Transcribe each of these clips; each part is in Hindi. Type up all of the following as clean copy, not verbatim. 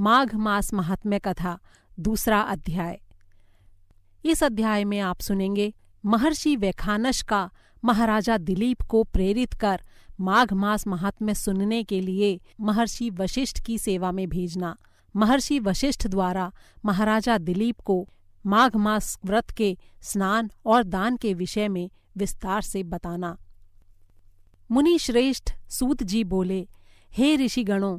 माघ मास महात्म्य कथा दूसरा अध्याय। इस अध्याय में आप सुनेंगे महर्षि वैखानस का महाराजा दिलीप को प्रेरित कर माघ मास महात्म्य सुनने के लिए महर्षि वशिष्ठ की सेवा में भेजना, महर्षि वशिष्ठ द्वारा महाराजा दिलीप को माघ मास व्रत के स्नान और दान के विषय में विस्तार से बताना। मुनि श्रेष्ठ सूत जी बोले, हे ऋषिगणों,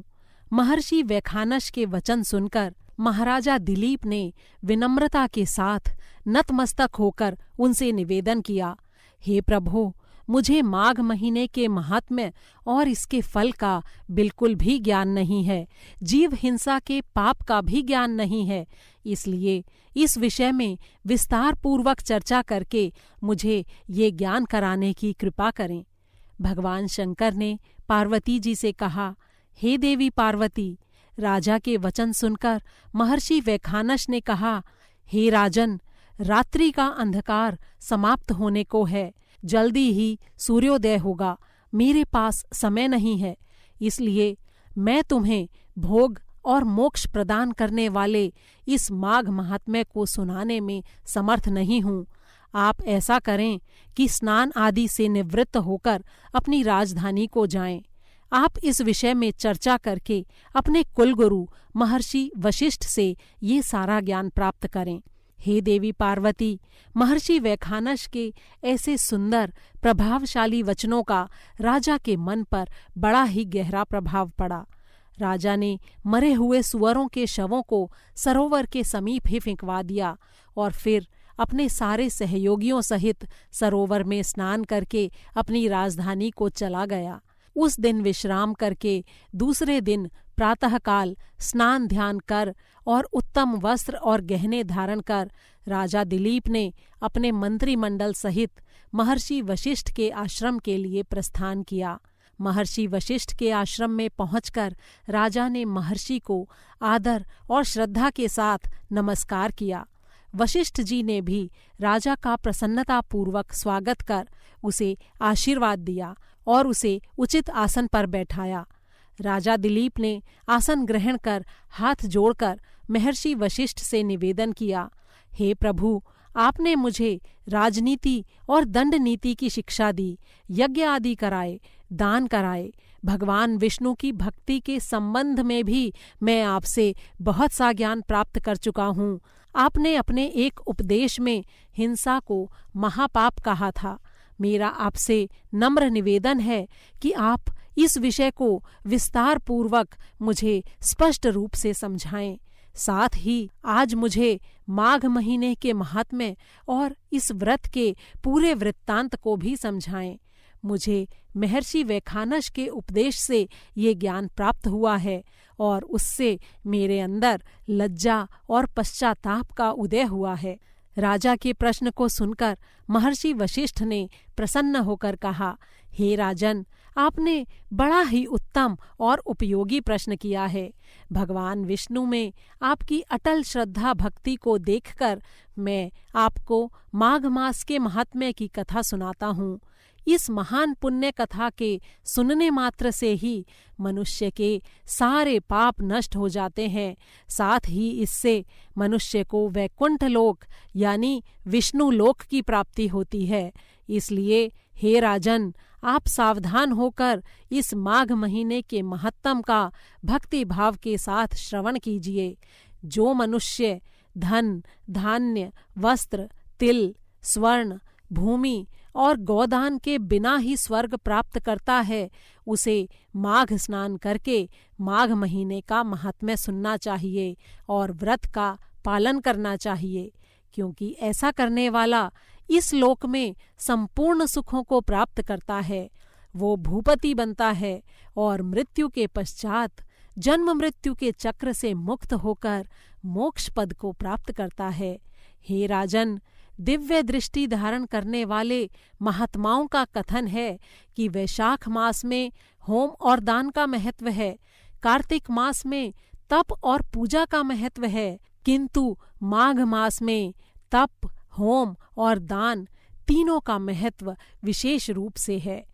महर्षि वैखानस के वचन सुनकर महाराजा दिलीप ने विनम्रता के साथ नतमस्तक होकर उनसे निवेदन किया, हे प्रभु, मुझे माघ महीने के महात्म्य और इसके फल का बिल्कुल भी ज्ञान नहीं है, जीव हिंसा के पाप का भी ज्ञान नहीं है, इसलिए इस विषय में विस्तार पूर्वक चर्चा करके मुझे ये ज्ञान कराने की कृपा करें। भगवान शंकर ने पार्वती जी से कहा, हे देवी पार्वती, राजा के वचन सुनकर महर्षि वैखानस ने कहा, हे राजन, रात्रि का अंधकार समाप्त होने को है, जल्दी ही सूर्योदय होगा, मेरे पास समय नहीं है, इसलिए मैं तुम्हें भोग और मोक्ष प्रदान करने वाले इस माघ महात्म्य को सुनाने में समर्थ नहीं हूँ। आप ऐसा करें कि स्नान आदि से निवृत्त होकर अपनी राजधानी को जाएं। आप इस विषय में चर्चा करके अपने कुलगुरु महर्षि वशिष्ठ से ये सारा ज्ञान प्राप्त करें। हे देवी पार्वती, महर्षि वैखानस के ऐसे सुंदर प्रभावशाली वचनों का राजा के मन पर बड़ा ही गहरा प्रभाव पड़ा। राजा ने मरे हुए सुअरों के शवों को सरोवर के समीप ही फेंकवा दिया और फिर अपने सारे सहयोगियों सहित सरोवर में स्नान करके अपनी राजधानी को चला गया। उस दिन विश्राम करके दूसरे दिन प्रातःकाल स्नान ध्यान कर और उत्तम वस्त्र और गहने धारण कर राजा दिलीप ने अपने मंत्रिमंडल सहित महर्षि वशिष्ठ के आश्रम के लिए प्रस्थान किया। महर्षि वशिष्ठ के आश्रम में पहुंचकर राजा ने महर्षि को आदर और श्रद्धा के साथ नमस्कार किया। वशिष्ठ जी ने भी राजा का प्रसन्नतापूर्वक स्वागत कर उसे आशीर्वाद दिया और उसे उचित आसन पर बैठाया। राजा दिलीप ने आसन ग्रहण कर हाथ जोड़कर महर्षि वशिष्ठ से निवेदन किया, हे प्रभु, आपने मुझे राजनीति और दंड नीति की शिक्षा दी, यज्ञ आदि कराए, दान कराए, भगवान विष्णु की भक्ति के संबंध में भी मैं आपसे बहुत सा ज्ञान प्राप्त कर चुका हूँ। आपने अपने एक उपदेश में हिंसा को महापाप कहा था। मेरा आपसे नम्र निवेदन है कि आप इस विषय को विस्तार पूर्वक मुझे स्पष्ट रूप से समझाएं। साथ ही आज मुझे माघ महीने के महात्म्य और इस व्रत के पूरे वृत्तांत को भी समझाएं। मुझे महर्षि वैखानस के उपदेश से ये ज्ञान प्राप्त हुआ है और उससे मेरे अंदर लज्जा और पश्चाताप का उदय हुआ है। राजा के प्रश्न को सुनकर महर्षि वशिष्ठ ने प्रसन्न होकर कहा, हे राजन, आपने बड़ा ही उत्तम और उपयोगी प्रश्न किया है। भगवान विष्णु में आपकी अटल श्रद्धा भक्ति को देखकर मैं आपको माघ मास के महात्म्य की कथा सुनाता हूँ। इस महान पुण्य कथा के सुनने मात्र से ही मनुष्य के सारे पाप नष्ट हो जाते हैं। साथ ही इससे मनुष्य को वैकुंठ लोक यानी विष्णु लोक की प्राप्ति होती है। इसलिए हे राजन, आप सावधान होकर इस माघ महीने के महत्तम का भक्ति भाव के साथ श्रवण कीजिए। जो मनुष्य धन, धान्य, वस्त्र, तिल, स्वर्ण, भूमि और गोदान के बिना ही स्वर्ग प्राप्त करता है, उसे माघ स्नान करके माघ महीने का महात्म्य सुनना चाहिए और व्रत का पालन करना चाहिए, क्योंकि ऐसा करने वाला इस लोक में संपूर्ण सुखों को प्राप्त करता है। वो भूपति बनता है और मृत्यु के पश्चात जन्म मृत्यु के चक्र से मुक्त होकर मोक्ष पद को प्राप्त करता है। हे राजन, दिव्य दृष्टि धारण करने वाले महात्माओं का कथन है कि वैशाख मास में होम और दान का महत्व है, कार्तिक मास में तप और पूजा का महत्व है, किंतु माघ मास में तप, होम और दान तीनों का महत्व विशेष रूप से है।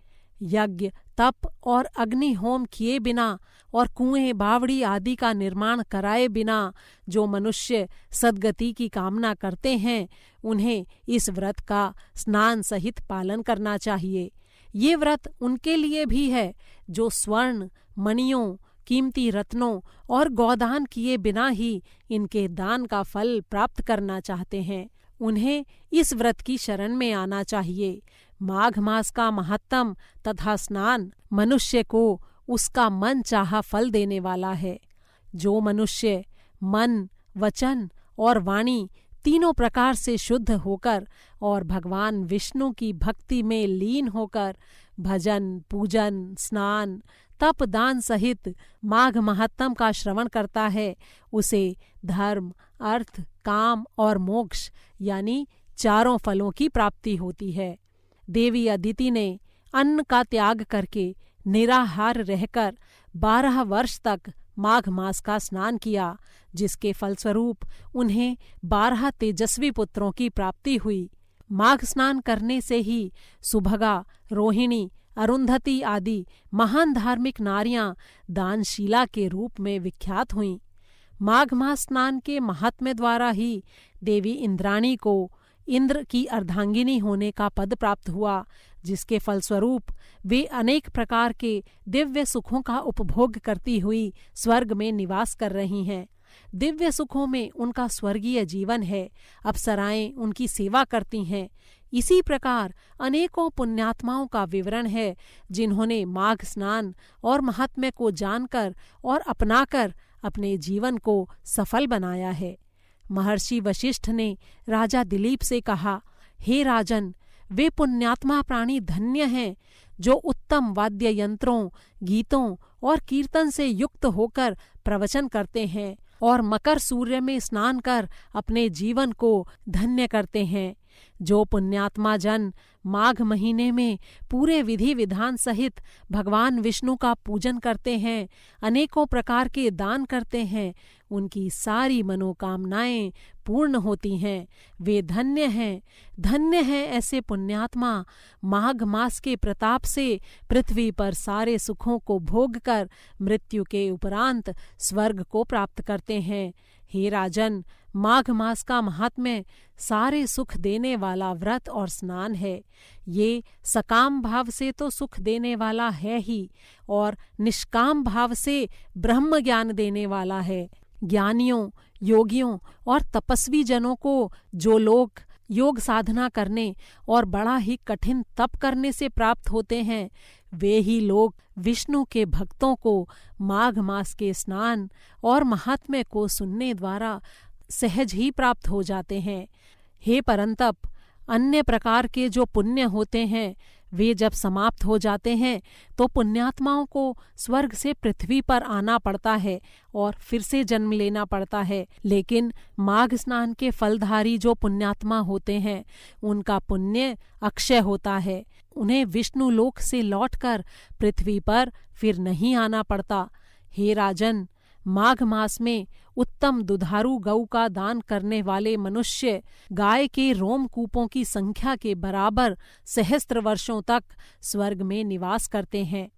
यज्ञ, तप और अग्निहोम किए बिना और कुएं बावड़ी आदि का निर्माण कराए बिना जो मनुष्य सद्गति की कामना करते हैं, उन्हें इस व्रत का स्नान सहित पालन करना चाहिए। ये व्रत उनके लिए भी है जो स्वर्ण, मणियों, कीमती रत्नों और गोदान किए बिना ही इनके दान का फल प्राप्त करना चाहते हैं। उन्हें इस व्रत की शरण में आना चाहिए। माघ मास का महत्तम तथा स्नान मनुष्य को उसका मन चाहा फल देने वाला है। जो मनुष्य मन, वचन और वाणी तीनों प्रकार से शुद्ध होकर और भगवान विष्णु की भक्ति में लीन होकर भजन, पूजन, स्नान, तप, दान सहित माघ महात्म का श्रवण करता है, उसे धर्म, अर्थ, काम और मोक्ष यानी चारों फलों की प्राप्ति होती है। देवी अदिति ने अन्न का त्याग करके निराहार रहकर 12 वर्ष तक माघ मास का स्नान किया, जिसके फलस्वरूप उन्हें 12 तेजस्वी पुत्रों की प्राप्ति हुई। माघ स्नान करने से ही सुभगा, रोहिणी, अरुंधति आदि महान धार्मिक नारियां दानशीला के रूप में विख्यात हुईं। माघ मास स्नान के महात्म्य द्वारा ही देवी इंद्राणी को इंद्र की अर्धांगिनी होने का पद प्राप्त हुआ, जिसके फलस्वरूप वे अनेक प्रकार के दिव्य सुखों का उपभोग करती हुई स्वर्ग में निवास कर रही हैं। दिव्य सुखों में उनका स्वर्गीय जीवन है। अप्सराएं उनकी सेवा करती हैं। इसी प्रकार अनेकों पुण्यात्माओं का विवरण है जिन्होंने माघ स्नान और महात्म्य को जानकर और अपनाकर अपने जीवन को सफल बनाया है। महर्षि वशिष्ठ ने राजा दिलीप से कहा, हे राजन, वे पुण्यात्मा प्राणी धन्य हैं जो उत्तम वाद्य यंत्रों, गीतों और कीर्तन से युक्त होकर प्रवचन करते हैं और मकर सूर्य में स्नान कर अपने जीवन को धन्य करते हैं। जो पुण्यात्मा जन माघ महीने में पूरे विधि विधान सहित भगवान विष्णु का पूजन करते हैं, अनेकों प्रकार के दान करते हैं, उनकी सारी मनोकामनाएं पूर्ण होती हैं। वे धन्य हैं, धन्य हैं ऐसे पुण्यात्मा माघ मास के प्रताप से पृथ्वी पर सारे सुखों को भोग कर मृत्यु के उपरांत स्वर्ग को प्राप्त करते हैं। हे राजन, माघ मास का महात्म्य सारे सुख देने वाला व्रत और स्नान है। ये सकाम भाव से तो सुख देने वाला है ही और निष्काम भाव से ब्रह्म ज्ञान देने वाला है। ज्ञानियों, योगियों और तपस्वी जनों को जो लोग योग साधना करने और बड़ा ही कठिन तप करने से प्राप्त होते हैं, वे ही लोग विष्णु के भक्तों को माघ मास के स्नान और महात्म्य को सुनने द्वारा सहज ही प्राप्त हो जाते हैं। हे परंतप, अन्य प्रकार के जो पुण्य होते हैं वे जब समाप्त हो जाते हैं तो पुण्यात्माओं को स्वर्ग से पृथ्वी पर आना पड़ता है और फिर से जन्म लेना पड़ता है। लेकिन माघ स्नान के फलधारी जो पुण्यात्मा होते हैं उनका पुण्य अक्षय होता है। उन्हें विष्णु लोक से लौटकर पृथ्वी पर फिर नहीं आना पड़ता। हे राजन, माघ मास में उत्तम दुधारू गऊ का दान करने वाले मनुष्य गाय के रोमकूपों की संख्या के बराबर सहस्त्र वर्षों तक स्वर्ग में निवास करते हैं।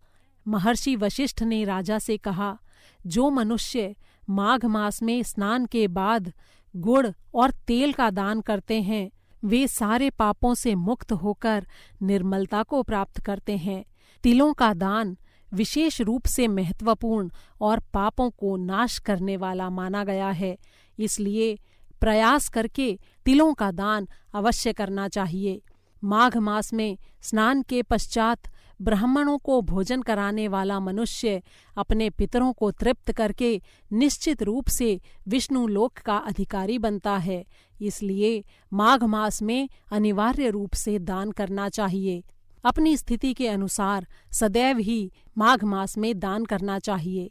महर्षि वशिष्ठ ने राजा से कहा, जो मनुष्य माघ मास में स्नान के बाद गुड़ और तेल का दान करते हैं वे सारे पापों से मुक्त होकर निर्मलता को प्राप्त करते हैं। तिलों का दान विशेष रूप से महत्वपूर्ण और पापों को नाश करने वाला माना गया है, इसलिए प्रयास करके तिलों का दान अवश्य करना चाहिए। माघ मास में स्नान के पश्चात ब्राह्मणों को भोजन कराने वाला मनुष्य अपने पितरों को तृप्त करके निश्चित रूप से विष्णु लोक का अधिकारी बनता है। इसलिए माघ मास में अनिवार्य रूप से दान करना चाहिए। अपनी स्थिति के अनुसार सदैव ही माघ मास में दान करना चाहिए।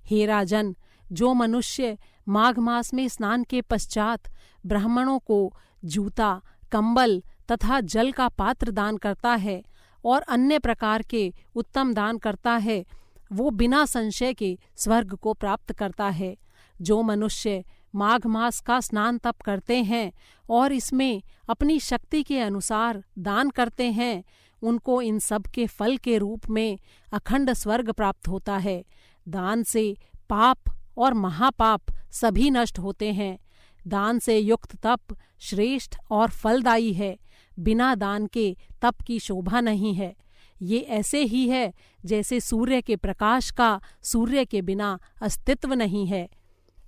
हे राजन, जो मनुष्य माघ मास में स्नान के पश्चात ब्राह्मणों को जूता, कंबल तथा जल का पात्र दान करता है और अन्य प्रकार के उत्तम दान करता है, वो बिना संशय के स्वर्ग को प्राप्त करता है। जो मनुष्य माघ मास का स्नान तप करते हैं और इसमें अपनी शक्ति के अनुसार दान करते हैं, उनको इन सब के फल के रूप में अखंड स्वर्ग प्राप्त होता है। दान से पाप और महापाप सभी नष्ट होते हैं। दान से युक्त तप श्रेष्ठ और फलदायी है। बिना दान के तप की शोभा नहीं है। ये ऐसे ही है जैसे सूर्य के प्रकाश का सूर्य के बिना अस्तित्व नहीं है।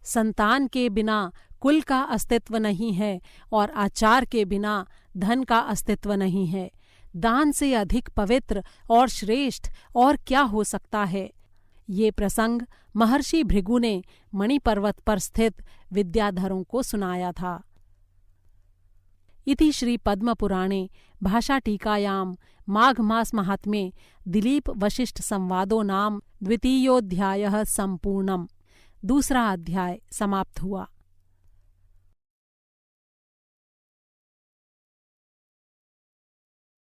संतान के बिना कुल का अस्तित्व नहीं है और आचार के बिना धन का अस्तित्व नहीं है। दान से अधिक पवित्र और श्रेष्ठ और क्या हो सकता है। ये प्रसंग महर्षि भृगु ने मणिपर्वत पर स्थित विद्याधरों को सुनाया था। इति श्री पद्मपुराणे भाषाटीकायां माघ मास महात्म्ये दिलीप वशिष्ठ संवादो नाम द्वितीयोऽध्यायः संपूर्णम्। दूसरा अध्याय समाप्त हुआ।